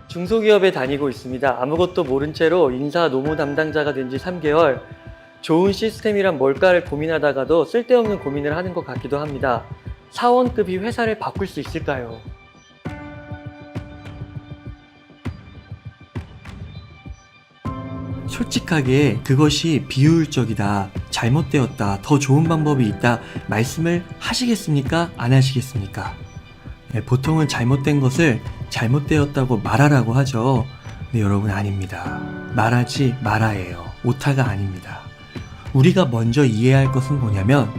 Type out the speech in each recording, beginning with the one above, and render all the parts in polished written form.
중소기업에 다니고 있습니다. 아무것도 모른 채로 인사 노무 담당자가 된 지 3개월. 좋은 시스템이란 뭘까를 고민하다가도 쓸데없는 고민을 하는 것 같기도 합니다. 사원급이 회사를 바꿀 수 있을까요? 솔직하게 그것이 비효율적이다, 잘못되었다, 더 좋은 방법이 있다 말씀을 하시겠습니까? 안 하시겠습니까? 네, 보통은 잘못된 것을 잘못되었다고 말하라고 하죠. 네, 여러분 아닙니다. 말하지 말아예요. 오타가 아닙니다. 우리가 먼저 이해해야 할 것은 뭐냐면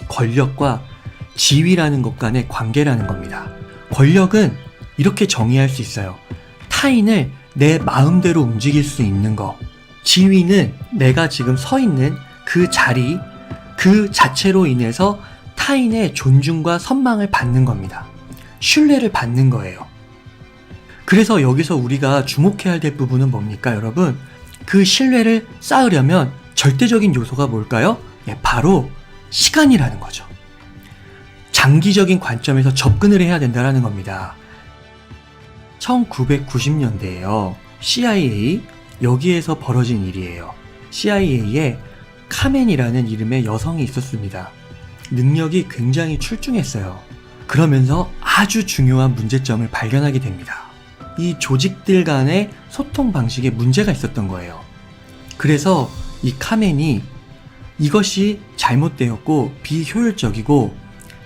권력과 지위라는 것 간의 관계라는 겁니다. 권력은 이렇게 정의할 수 있어요. 타인을 내 마음대로 움직일 수 있는 거. 지위는 내가 지금 서 있는 그 자리, 그 자체로 인해서 타인의 존중과 선망을 받는 겁니다. 신뢰를 받는 거예요. 그래서 여기서 우리가 주목해야 될 부분은 뭡니까, 여러분? 그 신뢰를 쌓으려면 절대적인 요소가 뭘까요? 예, 바로 시간이라는 거죠. 장기적인 관점에서 접근을 해야 된다는 겁니다. 1990년대에요. CIA, 여기에서 벌어진 일이에요. CIA에 카멘이라는 이름의 여성이 있었습니다. 능력이 굉장히 출중했어요. 그러면서 아주 중요한 문제점을 발견하게 됩니다. 이 조직들 간의 소통 방식에 문제가 있었던 거예요. 그래서 이 카멘이 이것이 잘못되었고 비효율적이고,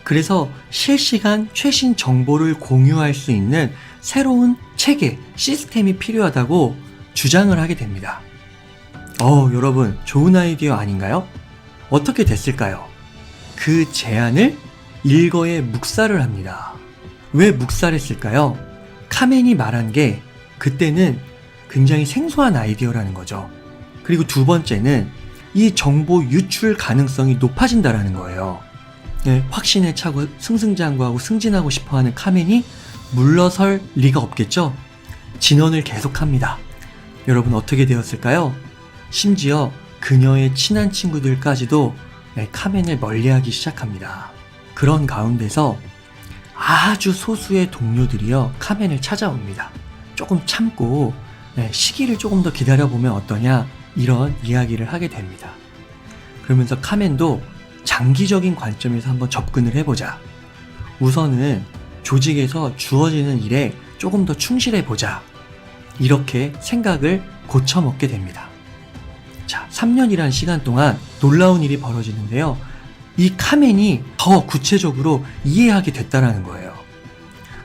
그래서 실시간 최신 정보를 공유할 수 있는 새로운 체계, 시스템이 필요하다고 주장을 하게 됩니다. 여러분, 좋은 아이디어 아닌가요? 어떻게 됐을까요? 그 제안을 일거에 묵살을 합니다. 왜 묵살했을까요? 카멘이 말한 게 그때는 굉장히 생소한 아이디어라는 거죠. 그리고 두 번째는 이 정보 유출 가능성이 높아진다라는 거예요. 네, 확신에 차고 승승장구하고 승진하고 싶어하는 카멘이 물러설 리가 없겠죠? 진언을 계속합니다. 여러분, 어떻게 되었을까요? 심지어 그녀의 친한 친구들까지도 카멘을 멀리하기 시작합니다. 그런 가운데서 아주 소수의 동료들이요, 카멘을 찾아옵니다. 조금 참고 시기를 조금 더 기다려보면 어떠냐, 이런 이야기를 하게 됩니다. 그러면서 카멘도 장기적인 관점에서 한번 접근을 해보자. 우선은 조직에서 주어지는 일에 조금 더 충실해보자. 이렇게 생각을 고쳐먹게 됩니다. 자, 3년이란 시간 동안 놀라운 일이 벌어지는데요. 이 카멘이 더 구체적으로 이해하게 됐다는 거예요.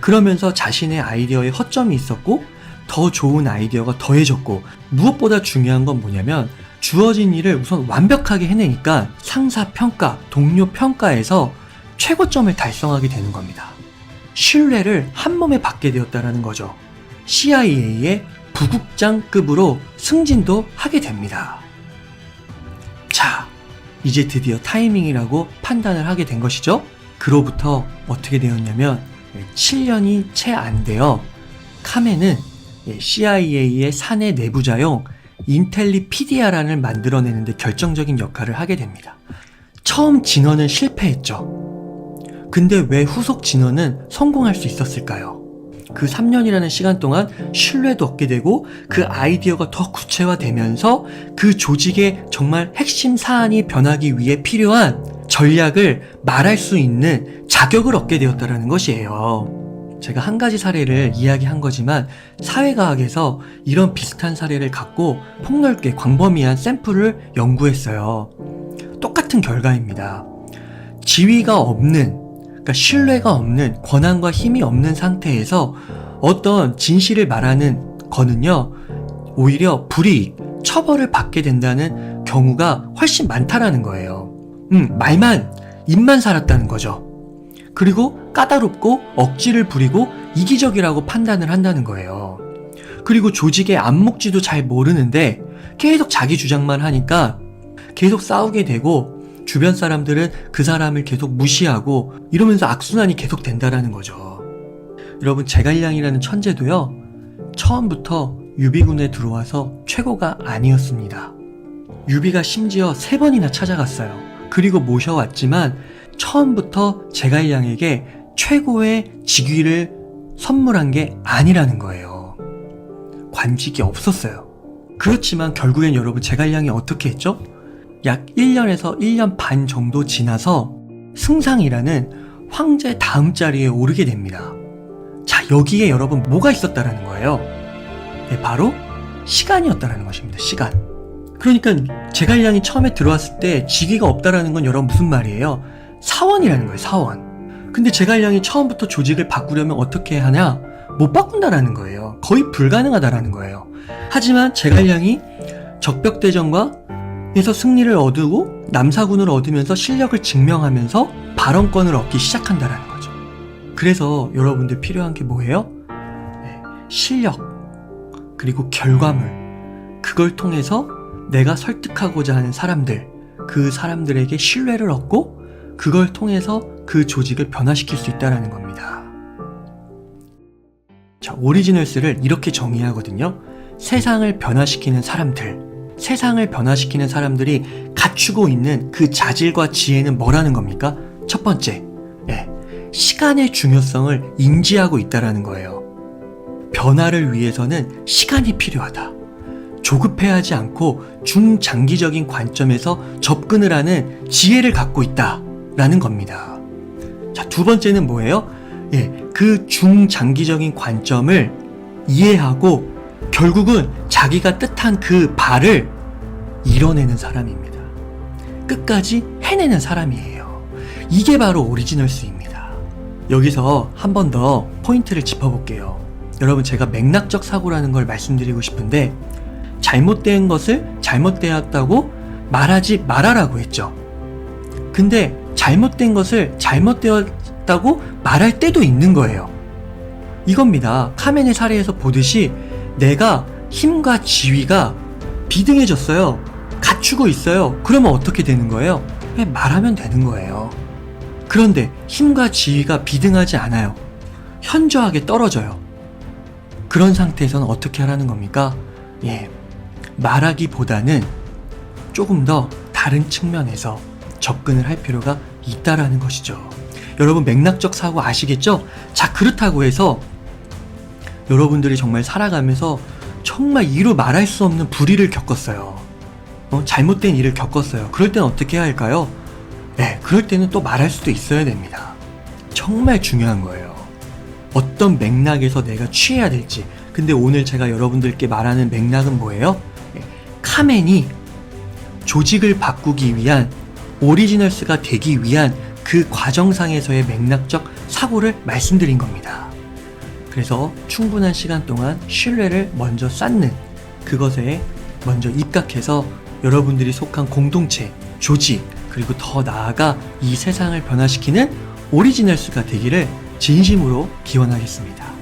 그러면서 자신의 아이디어에 허점이 있었고 더 좋은 아이디어가 더해졌고, 무엇보다 중요한 건 뭐냐면 주어진 일을 우선 완벽하게 해내니까 상사 평가, 동료 평가에서 최고점을 달성하게 되는 겁니다. 신뢰를 한몸에 받게 되었다는 거죠. CIA의 부국장급으로 승진도 하게 됩니다. 자, 이제 드디어 타이밍이라고 판단을 하게 된 것이죠. 그로부터 어떻게 되었냐면 7년이 채 안 되어 카멘은 CIA의 사내 내부자용 인텔리피디아란을 만들어내는데 결정적인 역할을 하게 됩니다. 처음 진원은 실패했죠. 근데 왜 후속 진원은 성공할 수 있었을까요? 그 3년이라는 시간 동안 신뢰도 얻게 되고 그 아이디어가 더 구체화되면서 그 조직의 정말 핵심 사안이 변하기 위해 필요한 전략을 말할 수 있는 자격을 얻게 되었다는 것이에요. 제가 한 가지 사례를 이야기한 거지만 사회과학에서 이런 비슷한 사례를 갖고 폭넓게 광범위한 샘플을 연구했어요. 똑같은 결과입니다. 지위가 없는, 그러니까 신뢰가 없는, 권한과 힘이 없는 상태에서 어떤 진실을 말하는 거는요, 오히려 불이익, 처벌을 받게 된다는 경우가 훨씬 많다라는 거예요. 입만 살았다는 거죠. 그리고 까다롭고 억지를 부리고 이기적이라고 판단을 한다는 거예요. 그리고 조직의 안목지도 잘 모르는데 계속 자기 주장만 하니까 계속 싸우게 되고, 주변 사람들은 그 사람을 계속 무시하고 이러면서 악순환이 계속 된다라는 거죠. 여러분, 제갈량이라는 천재도요, 처음부터 유비군에 들어와서 최고가 아니었습니다. 유비가 심지어 3번이나 찾아갔어요. 그리고 모셔왔지만 처음부터 제갈량에게 최고의 직위를 선물한 게 아니라는 거예요. 관직이 없었어요. 그렇지만 결국엔 여러분 제갈량이 어떻게 했죠? 약 1년에서 1년 반 정도 지나서 승상이라는 황제 다음 자리에 오르게 됩니다. 자, 여기에 여러분 뭐가 있었다라는 거예요? 네, 바로 시간이었다라는 것입니다. 시간. 그러니까 제갈량이 처음에 들어왔을 때 직위가 없다라는 건 여러분 무슨 말이에요? 사원이라는 거예요. 사원. 근데 제갈량이 처음부터 조직을 바꾸려면 어떻게 하냐? 못 바꾼다라는 거예요. 거의 불가능하다라는 거예요. 하지만 제갈량이 적벽대전과 에서 승리를 얻고 남사군을 얻으면서 실력을 증명하면서 발언권을 얻기 시작한다라는 거죠. 그래서 여러분들 필요한 게 뭐예요? 네, 실력 그리고 결과물, 그걸 통해서 내가 설득하고자 하는 사람들, 그 사람들에게 신뢰를 얻고 그걸 통해서 그 조직을 변화시킬 수 있다는 겁니다. 자, 오리지널스를 이렇게 정의하거든요. 세상을 변화시키는 사람들, 세상을 변화시키는 사람들이 갖추고 있는 그 자질과 지혜는 뭐라는 겁니까? 첫 번째, 시간의 중요성을 인지하고 있다는 거예요. 변화를 위해서는 시간이 필요하다. 조급해하지 않고 중장기적인 관점에서 접근을 하는 지혜를 갖고 있다라는 겁니다. 자, 두 번째는 뭐예요? 그 중장기적인 관점을 이해하고 결국은 자기가 뜻한 그 바를 이뤄내는 사람입니다. 끝까지 해내는 사람이에요. 이게 바로 오리지널스입니다. 여기서 한 번 더 포인트를 짚어볼게요. 여러분, 제가 맥락적 사고라는 걸 말씀드리고 싶은데, 잘못된 것을 잘못되었다고 말하지 말아라고 했죠. 근데 잘못된 것을 잘못되었다고 말할 때도 있는 거예요. 이겁니다. 카멘의 사례에서 보듯이 내가 힘과 지위가 비등해졌어요. 갖추고 있어요. 그러면 어떻게 되는 거예요? 그냥 말하면 되는 거예요. 그런데 힘과 지위가 비등하지 않아요. 현저하게 떨어져요. 그런 상태에서는 어떻게 하라는 겁니까? 말하기보다는 조금 더 다른 측면에서 접근을 할 필요가 있다라는 것이죠. 여러분, 맥락적 사고 아시겠죠? 자, 그렇다고 해서 여러분들이 정말 살아가면서 정말 이루 말할 수 없는 불의를 겪었어요. 잘못된 일을 겪었어요. 그럴 때는 어떻게 해야 할까요? 그럴 때는 또 말할 수도 있어야 됩니다. 정말 중요한 거예요. 어떤 맥락에서 내가 취해야 될지. 근데 오늘 제가 여러분들께 말하는 맥락은 뭐예요? 카멘이 조직을 바꾸기 위한, 오리지널스가 되기 위한 그 과정상에서의 맥락적 사고를 말씀드린 겁니다. 그래서 충분한 시간 동안 신뢰를 먼저 쌓는, 그것에 먼저 입각해서 여러분들이 속한 공동체, 조직, 그리고 더 나아가 이 세상을 변화시키는 오리지널스가 되기를 진심으로 기원하겠습니다.